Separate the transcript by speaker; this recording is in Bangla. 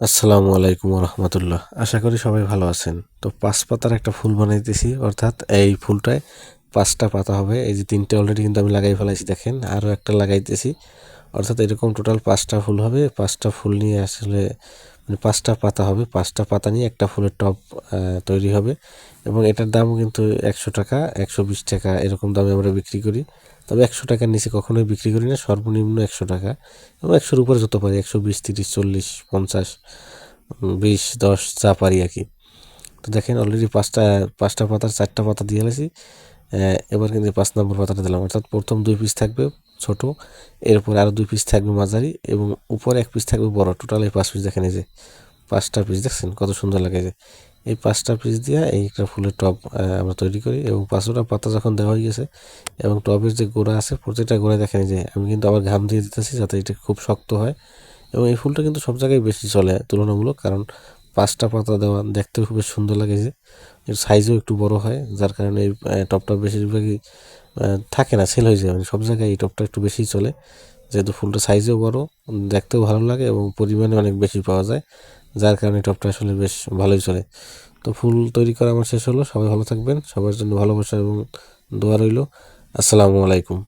Speaker 1: আসসালামু আলাইকুম রহমতুল্লাহ। আশা করি সবাই ভালো আছেন। তো ৫ পাতার একটা ফুল বানাইতেছি, অর্থাৎ এই ফুলটায় ৫টা পাতা হবে। এই যে ৩টে অলরেডি কিন্তু আমি লাগাই ফেলাইছি, দেখেন আরও একটা লাগাইতেছি। অর্থাৎ এরকম টোটাল ৫টা ফুল হবে। ৫টা ফুল নিয়ে আসলে মানে ৫টা পাতা হবে। ৫টা পাতা নিয়ে একটা ফুলের টব তৈরি হবে এবং এটার দামও কিন্তু ১০০ টাকা, ১২০ টাকা এরকম দামে আমরা বিক্রি করি। তবে ১০০ টাকার নিচে কখনোই বিক্রি করি না, সর্বনিম্ন ১০০ টাকা এবং ১০০-র উপরে যত পারি, ১২০, ৩০, ৪০, ৫০, ২০, ১০ যা পারি আর কি। তো দেখেন অলরেডি পাঁচটা পাতার ৪টা পাতা দিয়ে গেছি। এবার কিন্তু ৫ নম্বর পাতাটা দিলাম, অর্থাৎ প্রথম ২ পিস থাকবে ছোট, এরপর আরও ২ পিস থাকবে মাঝারি এবং উপরে 1 পিস থাকবে বড়। টোটাল এই 5 পিস দেখেন, এই যে 5টা পিস দেখছেন কত সুন্দর লাগে। যে এই 5টা পিস দিয়ে এই একটা ফুলের টব আমরা তৈরি করি এবং 5টা পাতা যখন দেওয়া হয়ে গেছে এবং টবের যে গোড়া আছে প্রত্যেকটা গোড়ায় দেখেন যে আমি কিন্তু আবার ঘাম দিয়ে দিতেছি যাতে এটা খুব শক্ত হয়। এবং এই ফুলটা কিন্তু সব জায়গায় বেশি চলে তুলনামূলক, কারণ 5টা পাতা দেওয়া দেখতে খুব সুন্দর লাগে। যে এর সাইজও একটু বড় হয়, যার কারণে এই টবটা বেশিরভাগই থাকে না, সেল হয়ে যায়। মানে সব জায়গায় এই টবটা একটু বেশিই চলে, যেহেতু ফুলটা সাইজেও বড়, দেখতেও ভালো লাগে এবং পরিমাণে অনেক বেশি পাওয়া যায়, যার কারণে টবটা আসলে বেশ ভালোই চলে। তো ফুল তৈরি করা আমার শেষ হলো। সবাই ভালো থাকবেন, সবার জন্য ভালোবাসা এবং দোয়া রইল। আসসালামু আলাইকুম।